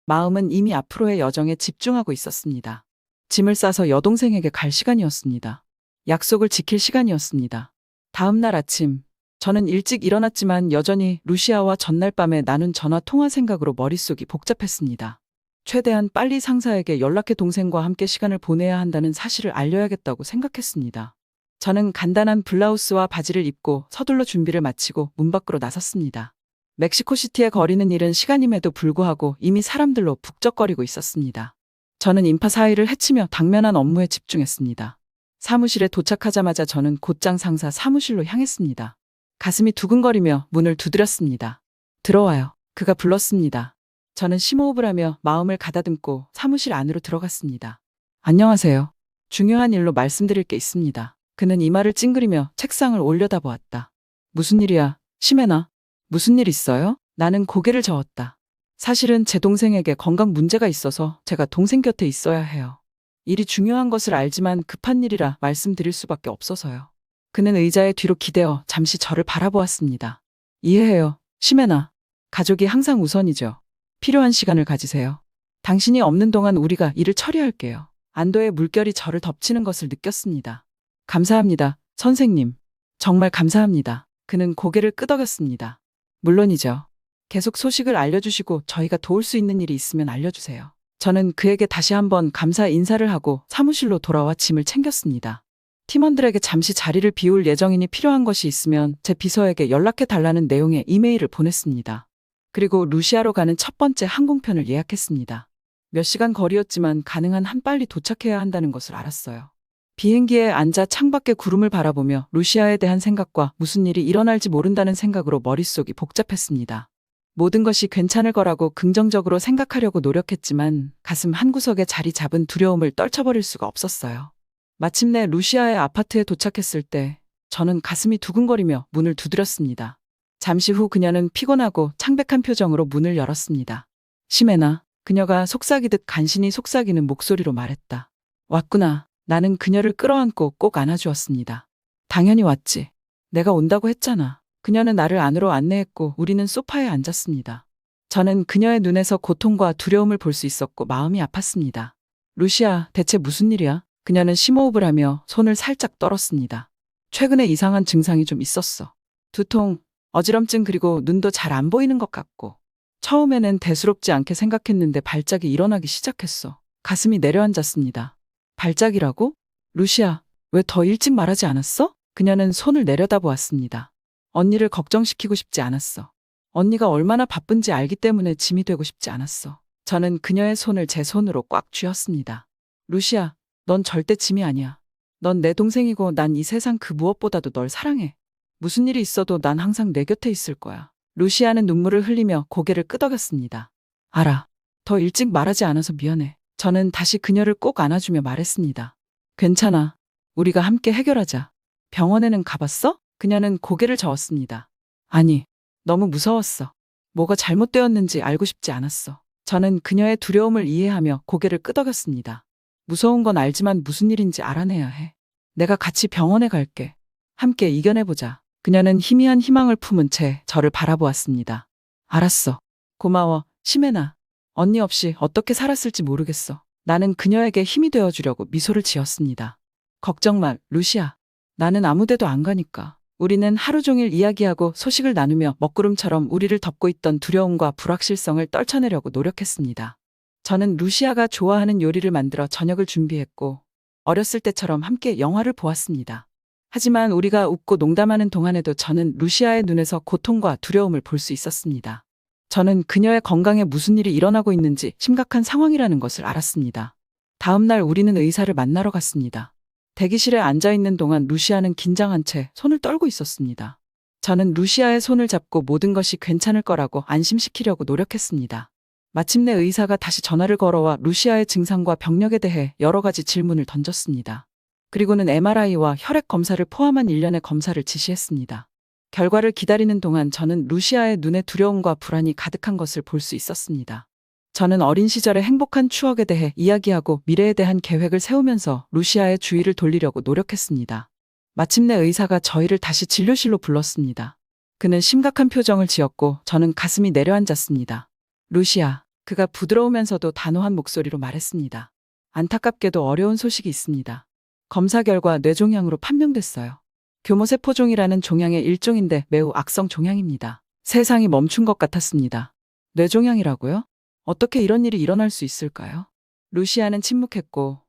Speaker 1: 마음은 이미 앞으로의 여정에 집중하고 있었습니다. 짐을 싸서 여동생에게 갈 시간이었습니다. 약속을 지킬 시간이었습니다. 다음 날 아침, 저는 일찍 일어났지만 여전히 루시아와 전날 밤에 나눈 전화 통화 생각으로 머릿속이 복잡했습니다. 최대한 빨리 상사에게 연락해 동생과 함께 시간을 보내야 한다는 사실을 알려야겠다고 생각했습니다. 저는 간단한 블라우스와 바지를 입고 서둘러 준비를 마치고 문 밖으로 나섰습니다. 멕시코시티의 거리는 이른 시간임에도 불구하고 이미 사람들로 북적거리고 있었습니다. 저는 인파 사이를 헤치며 당면한 업무에 집중했습니다. 사무실에 도착하자마자 저는 곧장 상사 사무실로 향했습니다. 가슴이 두근거리며 문을 두드렸습니다. 들어와요. 그가 불렀습니다. 저는 심호흡을 하며 마음을 가다듬고 사무실 안으로 들어갔습니다. 안녕하세요. 중요한 일로 말씀드릴 게 있습니다. 그는 이마를 찡그리며 책상을 올려다보았다. 무슨 일이야, 시메나? 무슨 일 있어요? 나는 고개를 저었다. 사실은 제 동생에게 건강 문제가 있어서 제가 동생 곁에 있어야 해요. 일이 중요한 것을 알지만 급한 일이라 말씀드릴 수밖에 없어서요. 그는 의자의 뒤로 기대어 잠시 저를 바라보았습니다. 이해해요, 시메나. 가족이 항상 우선이죠. 필요한 시간을 가지세요. 당신이 없는 동안 우리가 일을 처리할게요. 안도의 물결이 저를 덮치는 것을 느꼈습니다. 감사합니다, 선생님. 정말 감사합니다. 그는 고개를 끄덕였습니다. 물론이죠. 계속 소식을 알려주시고 저희가 도울 수 있는 일이 있으면 알려주세요. 저는 그에게 다시 한번 감사 인사를 하고 사무실로 돌아와 짐을 챙겼습니다. 팀원들에게 잠시 자리를 비울 예정이니 필요한 것이 있으면 제 비서에게 연락해 달라는 내용의 이메일을 보냈습니다. 그리고 루시아로 가는 첫 번째 항공편을 예약했습니다. 몇 시간 거리였지만 가능한 한 빨리 도착해야 한다는 것을 알았어요. 비행기에 앉아 창밖의 구름을 바라보며 루시아에 대한 생각과 무슨 일이 일어날지 모른다는 생각으로 머릿속이 복잡했습니다. 모든 것이 괜찮을 거라고 긍정적으로 생각하려고 노력했지만 가슴 한구석에 자리 잡은 두려움을 떨쳐버릴 수가 없었어요. 마침내 루시아의 아파트에 도착했을 때 저는 가슴이 두근거리며 문을 두드렸습니다. 잠시 후 그녀는 피곤하고 창백한 표정으로 문을 열었습니다. 시메나, 그녀가 속삭이듯 간신히 속삭이는 목소리로 말했다. 왔구나. 나는 그녀를 끌어안고 꼭 안아주었습니다. 당연히 왔지. 내가 온다고 했잖아. 그녀는 나를 안으로 안내했고 우리는 소파에 앉았습니다. 저는 그녀의 눈에서 고통과 두려움을 볼 수 있었고 마음이 아팠습니다. 루시아, 대체 무슨 일이야? 그녀는 심호흡을 하며 손을 살짝 떨었습니다. 최근에 이상한 증상이 좀 있었어. 두통, 어지럼증 그리고 눈도 잘 안 보이는 것 같고. 처음에는 대수롭지 않게 생각했는데 발작이 일어나기 시작했어. 가슴이 내려앉았습니다. 발작이라고? 루시아, 왜 더 일찍 말하지 않았어? 그녀는 손을 내려다보았습니다. 언니를 걱정시키고 싶지 않았어. 언니가 얼마나 바쁜지 알기 때문에 짐이 되고 싶지 않았어. 저는 그녀의 손을 제 손으로 꽉 쥐었습니다. 루시아, 넌 절대 짐이 아니야. 넌 내 동생이고 난 이 세상 그 무엇보다도 널 사랑해. 무슨 일이 있어도 난 항상 내 곁에 있을 거야. 루시아는 눈물을 흘리며 고개를 끄덕였습니다. 알아. 더 일찍 말하지 않아서 미안해. 저는 다시 그녀를 꼭 안아주며 말했습니다. 괜찮아. 우리가 함께 해결하자. 병원에는 가봤어? 그녀는 고개를 저었습니다. 아니, 너무 무서웠어. 뭐가 잘못되었는지 알고 싶지 않았어. 저는 그녀의 두려움을 이해하며 고개를 끄덕였습니다. 무서운 건 알지만 무슨 일인지 알아내야 해. 내가 같이 병원에 갈게. 함께 이겨내보자. 그녀는 희미한 희망을 품은 채 저를 바라보았습니다. 알았어. 고마워, 시메나. 언니 없이 어떻게 살았을지 모르겠어. 나는 그녀에게 힘이 되어주려고 미소를 지었습니다. 걱정 마, 루시아. 나는 아무데도 안 가니까. 우리는 하루 종일 이야기하고 소식을 나누며 먹구름처럼 우리를 덮고 있던 두려움과 불확실성을 떨쳐내려고 노력했습니다. 저는 루시아가 좋아하는 요리를 만들어 저녁을 준비했고, 어렸을 때처럼 함께 영화를 보았습니다. 하지만 우리가 웃고 농담하는 동안에도 저는 루시아의 눈에서 고통과 두려움을 볼 수 있었습니다. 저는 그녀의 건강에 무슨 일이 일어나고 있는지 심각한 상황이라는 것을 알았습니다. 다음 날 우리는 의사를 만나러 갔습니다. 대기실에 앉아있는 동안 루시아는 긴장한 채 손을 떨고 있었습니다. 저는 루시아의 손을 잡고 모든 것이 괜찮을 거라고 안심시키려고 노력했습니다. 마침내 의사가 다시 전화를 걸어와 루시아의 증상과 병력에 대해 여러 가지 질문을 던졌습니다. 그리고는 MRI와 혈액 검사를 포함한 일련의 검사를 지시했습니다. 결과를 기다리는 동안 저는 루시아의 눈에 두려움과 불안이 가득한 것을 볼 수 있었습니다. 저는 어린 시절의 행복한 추억에 대해 이야기하고 미래에 대한 계획을 세우면서 루시아의 주의를 돌리려고 노력했습니다. 마침내 의사가 저희를 다시 진료실로 불렀습니다. 그는 심각한 표정을 지었고 저는 가슴이 내려앉았습니다. 루시아, 그가 부드러우면서도 단호한 목소리로 말했습니다. 안타깝게도 어려운 소식이 있습니다. 검사 결과 뇌종양으로 판명됐어요. 교모세포종이라는 종양의 일종인데 매우 악성 종양입니다. 세상이 멈춘 것 같았습니다. 뇌종양이라고요? 어떻게 이런 일이 일어날 수 있을까요? 루시아는 침묵했고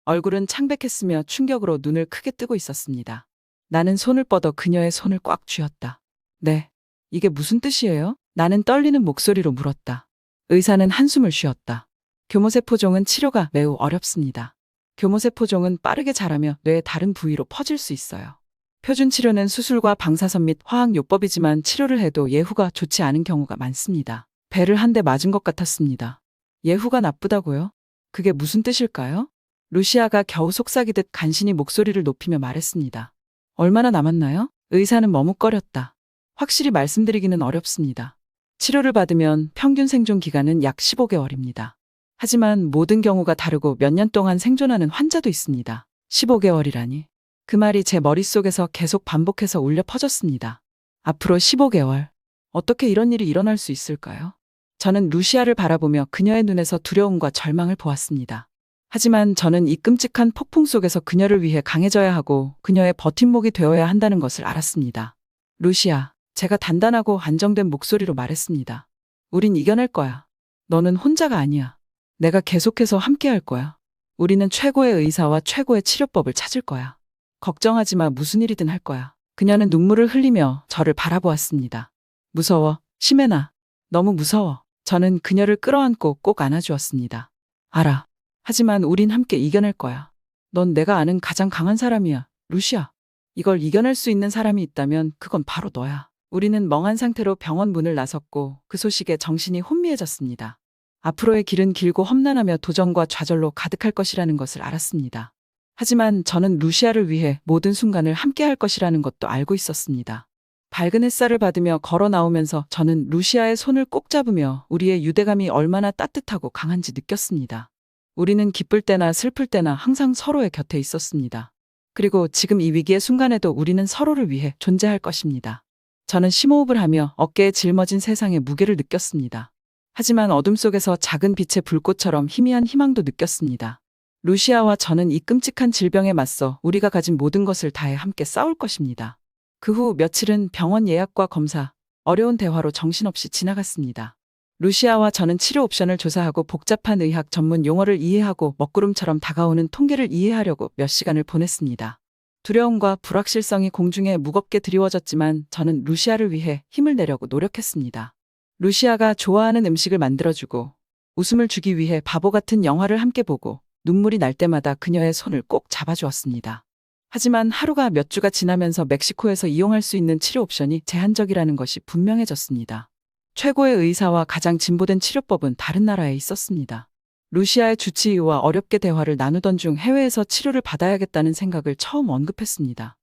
Speaker 1: 얼굴은 창백했으며 충격으로 눈을 크게 뜨고 있었습니다. 나는 손을 뻗어 그녀의 손을 꽉 쥐었다. 네, 이게 무슨 뜻이에요? 나는 떨리는 목소리로 물었다. 의사는 한숨을 쉬었다. 교모세포종은 치료가 매우 어렵습니다. 교모세포종은 빠르게 자라며 뇌의 다른 부위로 퍼질 수 있어요. 표준 치료는 수술과 방사선 및 화학요법이지만 치료를 해도 예후가 좋지 않은 경우가 많습니다. 배를 한 대 맞은 것 같았습니다. 예후가 나쁘다고요? 그게 무슨 뜻일까요? 루시아가 겨우 속삭이듯 간신히 목소리를 높이며 말했습니다. 얼마나 남았나요? 의사는 머뭇거렸다. 확실히 말씀드리기는 어렵습니다. 치료를 받으면 평균 생존 기간은 약 15개월입니다. 하지만 모든 경우가 다르고 몇 년 동안 생존하는 환자도 있습니다. 15개월이라니. 그 말이 제 머릿속에서 계속 반복해서 울려 퍼졌습니다. 앞으로 15개월. 어떻게 이런 일이 일어날 수 있을까요? 저는 루시아를 바라보며 그녀의 눈에서 두려움과 절망을 보았습니다. 하지만 저는 이 끔찍한 폭풍 속에서 그녀를 위해 강해져야 하고 그녀의 버팀목이 되어야 한다는 것을 알았습니다. 루시아, 제가 단단하고 안정된 목소리로 말했습니다. 우린 이겨낼 거야. 너는 혼자가 아니야. 내가 계속해서 함께할 거야. 우리는 최고의 의사와 최고의 치료법을 찾을 거야. 걱정하지 마, 무슨 일이든 할 거야. 그녀는 눈물을 흘리며 저를 바라보았습니다. 무서워, 시메나. 너무 무서워. 저는 그녀를 끌어안고 꼭 안아주었습니다. 알아. 하지만 우린 함께 이겨낼 거야. 넌 내가 아는 가장 강한 사람이야, 루시아. 이걸 이겨낼 수 있는 사람이 있다면 그건 바로 너야. 우리는 멍한 상태로 병원 문을 나섰고 그 소식에 정신이 혼미해졌습니다. 앞으로의 길은 길고 험난하며 도전과 좌절로 가득할 것이라는 것을 알았습니다. 하지만 저는 루시아를 위해 모든 순간을 함께 할 것이라는 것도 알고 있었습니다. 밝은 햇살을 받으며 걸어 나오면서 저는 루시아의 손을 꼭 잡으며 우리의 유대감이 얼마나 따뜻하고 강한지 느꼈습니다. 우리는 기쁠 때나 슬플 때나 항상 서로의 곁에 있었습니다. 그리고 지금 이 위기의 순간에도 우리는 서로를 위해 존재할 것입니다. 저는 심호흡을 하며 어깨에 짊어진 세상의 무게를 느꼈습니다. 하지만 어둠 속에서 작은 빛의 불꽃처럼 희미한 희망도 느꼈습니다. 루시아와 저는 이 끔찍한 질병에 맞서 우리가 가진 모든 것을 다해 함께 싸울 것입니다. 그 후 며칠은 병원 예약과 검사, 어려운 대화로 정신없이 지나갔습니다. 루시아와 저는 치료 옵션을 조사하고 복잡한 의학 전문 용어를 이해하고 먹구름처럼 다가오는 통계를 이해하려고 몇 시간을 보냈습니다. 두려움과 불확실성이 공중에 무겁게 드리워졌지만 저는 루시아를 위해 힘을 내려고 노력했습니다. 루시아가 좋아하는 음식을 만들어주고 웃음을 주기 위해 바보 같은 영화를 함께 보고 눈물이 날 때마다 그녀의 손을 꼭 잡아주었습니다. 하지만 하루가 몇 주가 지나면서 멕시코에서 이용할 수 있는 치료 옵션이 제한적이라는 것이 분명해졌습니다. 최고의 의사와 가장 진보된 치료법은 다른 나라에 있었습니다. 루시아의 주치의와 어렵게 대화를 나누던 중 해외에서 치료를 받아야겠다는 생각을 처음 언급했습니다.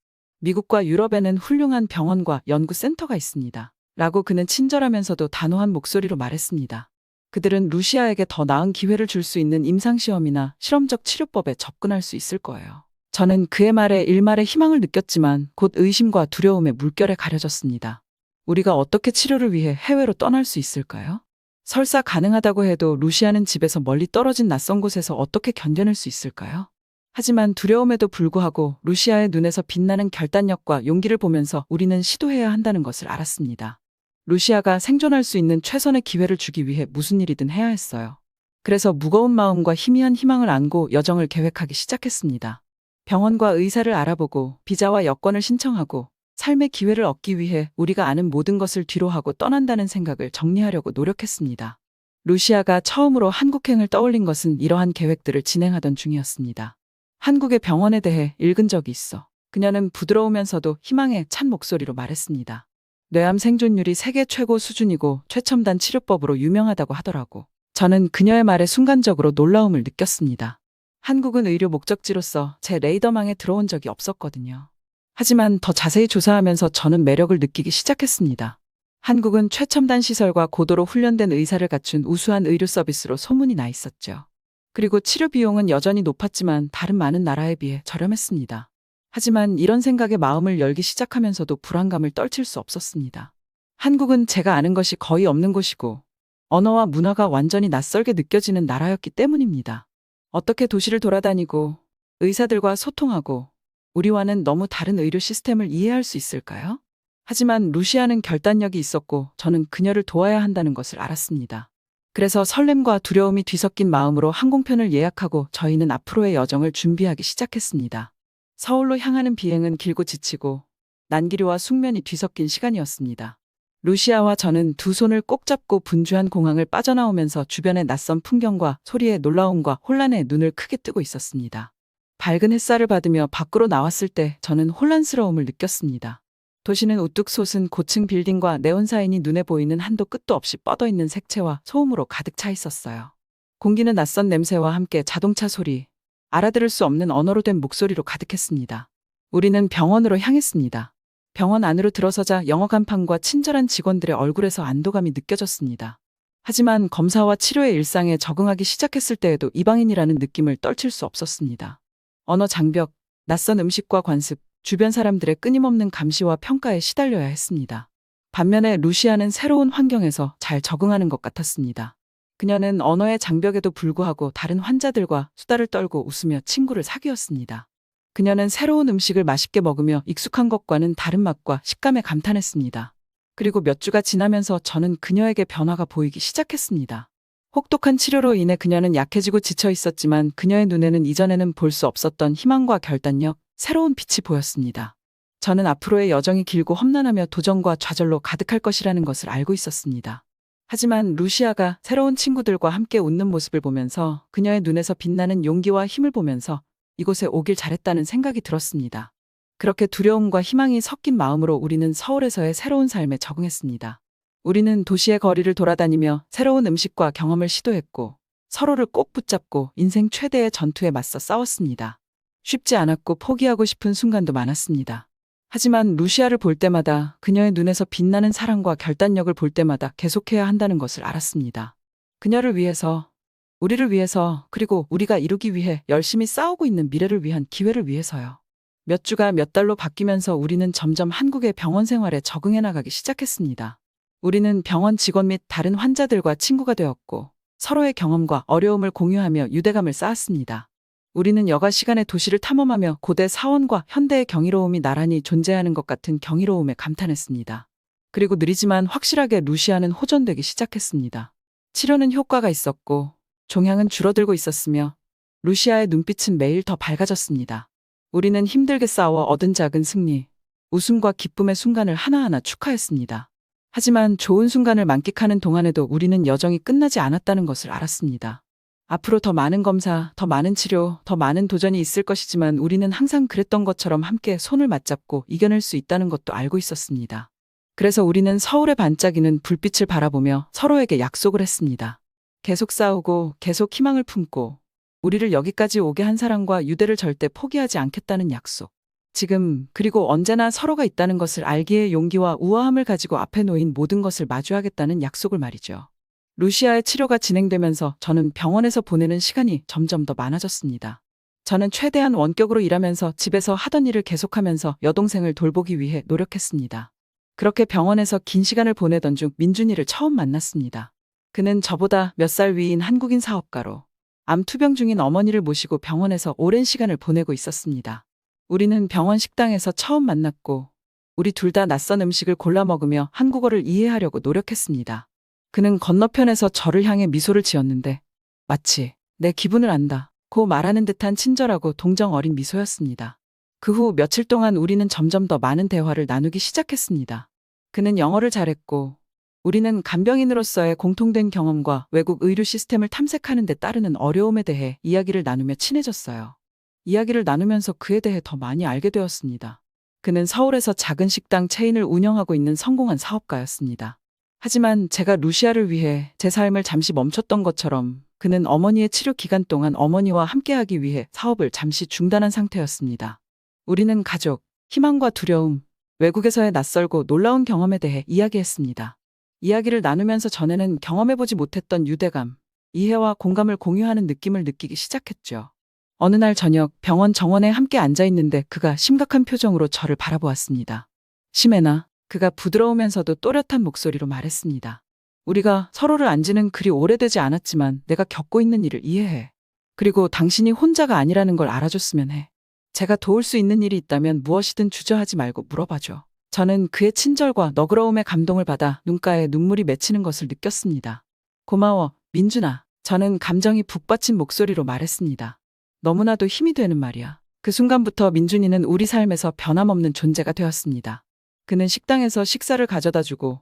Speaker 1: 미국과 유럽에는 훌륭한 병원과 연구센터가 있습니다. 라고 그는 친절하면서도 단호한 목소리로 말했습니다. 그들은 루시아에게 더 나은 기회를 줄 수 있는 임상시험이나 실험적 치료법에 접근할 수 있을 거예요. 저는 그의 말에 일말의 희망을 느꼈지만 곧 의심과 두려움에 물결에 가려졌습니다. 우리가 어떻게 치료를 위해 해외로 떠날 수 있을까요? 설사 가능하다고 해도 루시아는 집에서 멀리 떨어진 낯선 곳에서 어떻게 견뎌낼 수 있을까요? 하지만 두려움에도 불구하고 루시아의 눈에서 빛나는 결단력과 용기를 보면서 우리는 시도해야 한다는 것을 알았습니다. 루시아가 생존할 수 있는 최선의 기회를 주기 위해 무슨 일이든 해야 했어요. 그래서 무거운 마음과 희미한 희망을 안고 여정을 계획하기 시작했습니다. 병원과 의사를 알아보고 비자와 여권을 신청하고 삶의 기회를 얻기 위해 우리가 아는 모든 것을 뒤로하고 떠난다는 생각을 정리하려고 노력했습니다. 루시아가 처음으로 한국행을 떠올린 것은 이러한 계획들을 진행하던 중이었습니다. 한국의 병원에 대해 읽은 적이 있어. 그녀는 부드러우면서도 희망에 찬 목소리로 말했습니다. 뇌암 생존율이 세계 최고 수준이고 최첨단 치료법으로 유명하다고 하더라고. 저는 그녀의 말에 순간적으로 놀라움을 느꼈습니다. 한국은 의료 목적지로서 제 레이더망에 들어온 적이 없었거든요. 하지만 더 자세히 조사하면서 저는 매력을 느끼기 시작했습니다. 한국은 최첨단 시설과 고도로 훈련된 의사를 갖춘 우수한 의료 서비스로 소문이 나 있었죠. 그리고 치료 비용은 여전히 높았지만 다른 많은 나라에 비해 저렴했습니다. 하지만 이런 생각에 마음을 열기 시작하면서도 불안감을 떨칠 수 없었습니다. 한국은 제가 아는 것이 거의 없는 곳이고 언어와 문화가 완전히 낯설게 느껴지는 나라였기 때문입니다. 어떻게 도시를 돌아다니고 의사들과 소통하고 우리와는 너무 다른 의료 시스템을 이해할 수 있을까요? 하지만 루시아는 결단력이 있었고 저는 그녀를 도와야 한다는 것을 알았습니다. 그래서 설렘과 두려움이 뒤섞인 마음으로 항공편을 예약하고 저희는 앞으로의 여정을 준비하기 시작했습니다. 서울로 향하는 비행은 길고 지치고 난기류와 숙면이 뒤섞인 시간이었습니다. 루시아와 저는 두 손을 꼭 잡고 분주한 공항을 빠져나오면서 주변의 낯선 풍경과 소리의 놀라움과 혼란에 눈을 크게 뜨고 있었습니다. 밝은 햇살을 받으며 밖으로 나왔을 때 저는 혼란스러움을 느꼈습니다. 도시는 우뚝 솟은 고층 빌딩과 네온 사인이 눈에 보이는 한도 끝도 없이 뻗어있는 색채와 소음으로 가득 차 있었어요. 공기는 낯선 냄새와 함께 자동차 소리, 알아들을 수 없는 언어로 된 목소리로 가득했습니다. 우리는 병원으로 향했습니다. 병원 안으로 들어서자 영어 간판과 친절한 직원들의 얼굴에서 안도감이 느껴졌습니다. 하지만 검사와 치료의 일상에 적응하기 시작했을 때에도 이방인이라는 느낌을 떨칠 수 없었습니다. 언어 장벽, 낯선 음식과 관습, 주변 사람들의 끊임없는 감시와 평가에 시달려야 했습니다. 반면에 루시아는 새로운 환경에서 잘 적응하는 것 같았습니다. 그녀는 언어의 장벽에도 불구하고 다른 환자들과 수다를 떨고 웃으며 친구를 사귀었습니다. 그녀는 새로운 음식을 맛있게 먹으며 익숙한 것과는 다른 맛과 식감에 감탄했습니다. 그리고 몇 주가 지나면서 저는 그녀에게 변화가 보이기 시작했습니다. 혹독한 치료로 인해 그녀는 약해지고 지쳐 있었지만 그녀의 눈에는 이전에는 볼 수 없었던 희망과 결단력, 새로운 빛이 보였습니다. 저는 앞으로의 여정이 길고 험난하며 도전과 좌절로 가득할 것이라는 것을 알고 있었습니다. 하지만 루시아가 새로운 친구들과 함께 웃는 모습을 보면서 그녀의 눈에서 빛나는 용기와 힘을 보면서 이곳에 오길 잘했다는 생각이 들었습니다. 그렇게 두려움과 희망이 섞인 마음으로 우리는 서울에서의 새로운 삶에 적응했습니다. 우리는 도시의 거리를 돌아다니며 새로운 음식과 경험을 시도했고 서로를 꼭 붙잡고 인생 최대의 전투에 맞서 싸웠습니다. 쉽지 않았고 포기하고 싶은 순간도 많았습니다. 하지만 루시아를 볼 때마다 그녀의 눈에서 빛나는 사랑과 결단력을 볼 때마다 계속해야 한다는 것을 알았습니다. 그녀를 위해서, 우리를 위해서, 그리고 우리가 이루기 위해 열심히 싸우고 있는 미래를 위한 기회를 위해서요. 몇 주가 몇 달로 바뀌면서 우리는 점점 한국의 병원 생활에 적응해 나가기 시작했습니다. 우리는 병원 직원 및 다른 환자들과 친구가 되었고 서로의 경험과 어려움을 공유하며 유대감을 쌓았습니다. 우리는 여가 시간에 도시를 탐험하며 고대 사원과 현대의 경이로움이 나란히 존재하는 것 같은 경이로움에 감탄했습니다. 그리고 느리지만 확실하게 루시아는 호전되기 시작했습니다. 치료는 효과가 있었고 종양은 줄어들고 있었으며 루시아의 눈빛은 매일 더 밝아졌습니다. 우리는 힘들게 싸워 얻은 작은 승리, 웃음과 기쁨의 순간을 하나하나 축하했습니다. 하지만 좋은 순간을 만끽하는 동안에도 우리는 여정이 끝나지 않았다는 것을 알았습니다. 앞으로 더 많은 검사, 더 많은 치료, 더 많은 도전이 있을 것이지만 우리는 항상 그랬던 것처럼 함께 손을 맞잡고 이겨낼 수 있다는 것도 알고 있었습니다. 그래서 우리는 서울의 반짝이는 불빛을 바라보며 서로에게 약속을 했습니다. 계속 싸우고 계속 희망을 품고 우리를 여기까지 오게 한 사랑과 유대를 절대 포기하지 않겠다는 약속. 지금 그리고 언제나 서로가 있다는 것을 알기에 용기와 우아함을 가지고 앞에 놓인 모든 것을 마주하겠다는 약속을 말이죠. 루시아의 치료가 진행되면서 저는 병원에서 보내는 시간이 점점 더 많아졌습니다. 저는 최대한 원격으로 일하면서 집에서 하던 일을 계속하면서 여동생을 돌보기 위해 노력했습니다. 그렇게 병원에서 긴 시간을 보내던 중 민준이를 처음 만났습니다. 그는 저보다 몇 살 위인 한국인 사업가로 암 투병 중인 어머니를 모시고 병원에서 오랜 시간을 보내고 있었습니다. 우리는 병원 식당에서 처음 만났고 우리 둘 다 낯선 음식을 골라 먹으며 한국어를 이해하려고 노력했습니다. 그는 건너편에서 저를 향해 미소를 지었는데 마치 내 기분을 안다 고 말하는 듯한 친절하고 동정 어린 미소였습니다. 그 후 며칠 동안 우리는 점점 더 많은 대화를 나누기 시작했습니다. 그는 영어를 잘했고 우리는 간병인으로서의 공통된 경험과 외국 의료 시스템을 탐색하는 데 따르는 어려움에 대해 이야기를 나누며 친해졌어요. 이야기를 나누면서 그에 대해 더 많이 알게 되었습니다. 그는 서울에서 작은 식당 체인을 운영하고 있는 성공한 사업가였습니다. 하지만 제가 루시아를 위해 제 삶을 잠시 멈췄던 것처럼 그는 어머니의 치료 기간 동안 어머니와 함께하기 위해 사업을 잠시 중단한 상태였습니다. 우리는 가족, 희망과 두려움, 외국에서의 낯설고 놀라운 경험에 대해 이야기했습니다. 이야기를 나누면서 전에는 경험해보지 못했던 유대감, 이해와 공감을 공유하는 느낌을 느끼기 시작했죠. 어느 날 저녁 병원 정원에 함께 앉아있는데 그가 심각한 표정으로 저를 바라보았습니다. 시메나, 그가 부드러우면서도 또렷한 목소리로 말했습니다. 우리가 서로를 안 지는 그리 오래되지 않았지만 내가 겪고 있는 일을 이해해. 그리고 당신이 혼자가 아니라는 걸 알아줬으면 해. 제가 도울 수 있는 일이 있다면 무엇이든 주저하지 말고 물어봐줘. 저는 그의 친절과 너그러움에 감동을 받아 눈가에 눈물이 맺히는 것을 느꼈습니다. 고마워, 민준아. 저는 감정이 북받친 목소리로 말했습니다. 너무나도 힘이 되는 말이야. 그 순간부터 민준이는 우리 삶에서 변함없는 존재가 되었습니다. 그는 식당에서 식사를 가져다 주고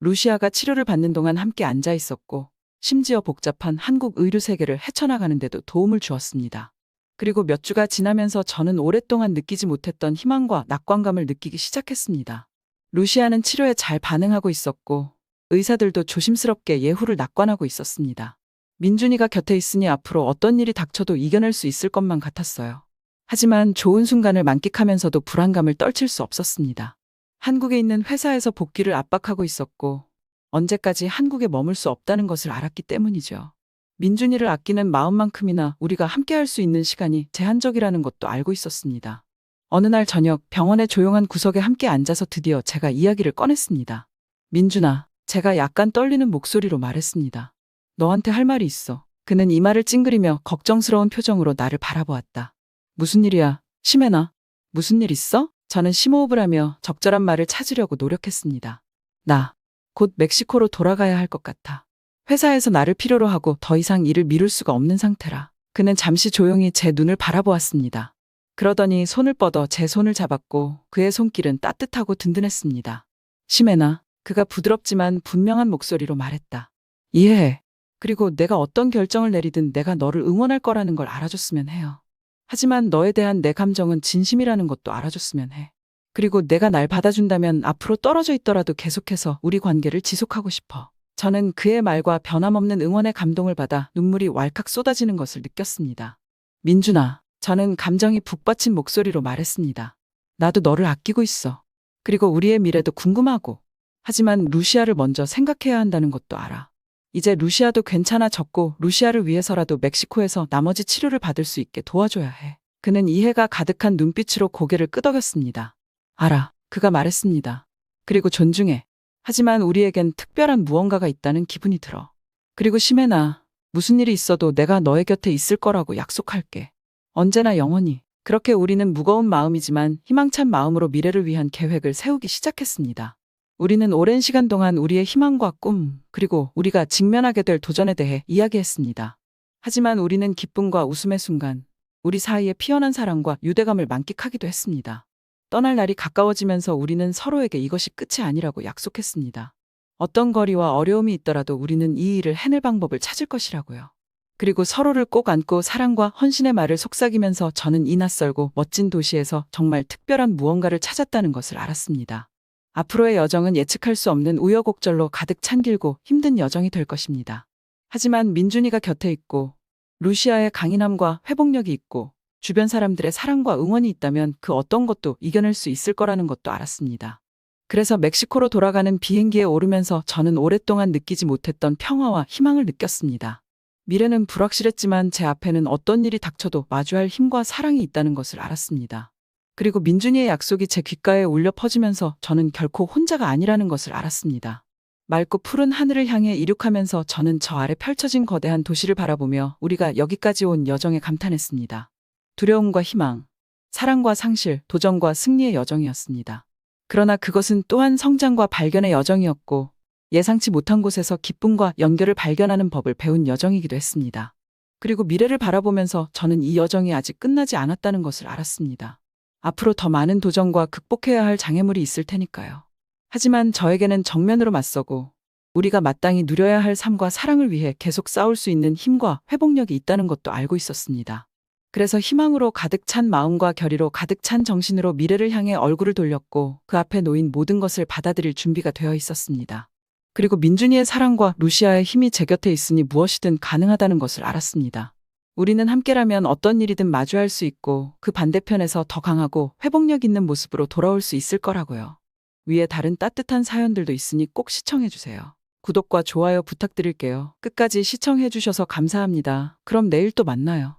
Speaker 1: 루시아가 치료를 받는 동안 함께 앉아 있었고 심지어 복잡한 한국 의료 세계를 헤쳐나가는 데도 도움을 주었습니다. 그리고 몇 주가 지나면서 저는 오랫동안 느끼지 못했던 희망과 낙관감을 느끼기 시작했습니다. 루시아는 치료에 잘 반응하고 있었고 의사들도 조심스럽게 예후를 낙관하고 있었습니다. 민준이가 곁에 있으니 앞으로 어떤 일이 닥쳐도 이겨낼 수 있을 것만 같았어요. 하지만 좋은 순간을 만끽하면서도 불안감을 떨칠 수 없었습니다. 한국에 있는 회사에서 복귀를 압박하고 있었고 언제까지 한국에 머물 수 없다는 것을 알았기 때문이죠. 민준이를 아끼는 마음만큼이나 우리가 함께할 수 있는 시간이 제한적이라는 것도 알고 있었습니다. 어느 날 저녁 병원의 조용한 구석에 함께 앉아서 드디어 제가 이야기를 꺼냈습니다. 민준아, 제가 약간 떨리는 목소리로 말했습니다. 너한테 할 말이 있어. 그는 이 말을 찡그리며 걱정스러운 표정으로 나를 바라보았다. 무슨 일이야, 시메나? 무슨 일 있어? 저는 심호흡을 하며 적절한 말을 찾으려고 노력했습니다. 나 곧 멕시코로 돌아가야 할 것 같아. 회사에서 나를 필요로 하고 더 이상 일을 미룰 수가 없는 상태라. 그는 잠시 조용히 제 눈을 바라보았습니다. 그러더니 손을 뻗어 제 손을 잡았고 그의 손길은 따뜻하고 든든했습니다. 시메나, 그가 부드럽지만 분명한 목소리로 말했다. 이해해. 그리고 내가 어떤 결정을 내리든 내가 너를 응원할 거라는 걸 알아줬으면 해요. 하지만 너에 대한 내 감정은 진심이라는 것도 알아줬으면 해. 그리고 내가 날 받아준다면 앞으로 떨어져 있더라도 계속해서 우리 관계를 지속하고 싶어. 저는 그의 말과 변함없는 응원의 감동을 받아 눈물이 왈칵 쏟아지는 것을 느꼈습니다. 민준아, 저는 감정이 북받친 목소리로 말했습니다. 나도 너를 아끼고 있어. 그리고 우리의 미래도 궁금하고. 하지만 루시아를 먼저 생각해야 한다는 것도 알아. 이제 루시아도 괜찮아졌고 루시아를 위해서라도 멕시코에서 나머지 치료를 받을 수 있게 도와줘야 해. 그는 이해가 가득한 눈빛으로 고개를 끄덕였습니다. 알아, 그가 말했습니다. 그리고 존중해. 하지만 우리에겐 특별한 무언가가 있다는 기분이 들어. 그리고 시메나, 무슨 일이 있어도 내가 너의 곁에 있을 거라고 약속할게. 언제나 영원히. 그렇게 우리는 무거운 마음이지만 희망찬 마음으로 미래를 위한 계획을 세우기 시작했습니다. 우리는 오랜 시간 동안 우리의 희망과 꿈, 그리고 우리가 직면하게 될 도전에 대해 이야기했습니다. 하지만 우리는 기쁨과 웃음의 순간, 우리 사이에 피어난 사랑과 유대감을 만끽하기도 했습니다. 떠날 날이 가까워지면서 우리는 서로에게 이것이 끝이 아니라고 약속했습니다. 어떤 거리와 어려움이 있더라도 우리는 이 일을 해낼 방법을 찾을 것이라고요. 그리고 서로를 꼭 안고 사랑과 헌신의 말을 속삭이면서 저는 이 낯설고 멋진 도시에서 정말 특별한 무언가를 찾았다는 것을 알았습니다. 앞으로의 여정은 예측할 수 없는 우여곡절로 가득 찬 길고 힘든 여정이 될 것입니다. 하지만 민준이가 곁에 있고 루시아의 강인함과 회복력이 있고 주변 사람들의 사랑과 응원이 있다면 그 어떤 것도 이겨낼 수 있을 거라는 것도 알았습니다. 그래서 멕시코로 돌아가는 비행기에 오르면서 저는 오랫동안 느끼지 못했던 평화와 희망을 느꼈습니다. 미래는 불확실했지만 제 앞에는 어떤 일이 닥쳐도 마주할 힘과 사랑이 있다는 것을 알았습니다. 그리고 민준이의 약속이 제 귓가에 울려 퍼지면서 저는 결코 혼자가 아니라는 것을 알았습니다. 맑고 푸른 하늘을 향해 이륙하면서 저는 저 아래 펼쳐진 거대한 도시를 바라보며 우리가 여기까지 온 여정에 감탄했습니다. 두려움과 희망, 사랑과 상실, 도전과 승리의 여정이었습니다. 그러나 그것은 또한 성장과 발견의 여정이었고 예상치 못한 곳에서 기쁨과 연결을 발견하는 법을 배운 여정이기도 했습니다. 그리고 미래를 바라보면서 저는 이 여정이 아직 끝나지 않았다는 것을 알았습니다. 앞으로 더 많은 도전과 극복해야 할 장애물이 있을 테니까요. 하지만 저에게는 정면으로 맞서고 우리가 마땅히 누려야 할 삶과 사랑을 위해 계속 싸울 수 있는 힘과 회복력이 있다는 것도 알고 있었습니다. 그래서 희망으로 가득 찬 마음과 결의로 가득 찬 정신으로 미래를 향해 얼굴을 돌렸고 그 앞에 놓인 모든 것을 받아들일 준비가 되어 있었습니다. 그리고 민준이의 사랑과 루시아의 힘이 제 곁에 있으니 무엇이든 가능하다는 것을 알았습니다. 우리는 함께라면 어떤 일이든 마주할 수 있고 그 반대편에서 더 강하고 회복력 있는 모습으로 돌아올 수 있을 거라고요. 위에 다른 따뜻한 사연들도 있으니 꼭 시청해주세요. 구독과 좋아요 부탁드릴게요. 끝까지 시청해주셔서 감사합니다. 그럼 내일 또 만나요.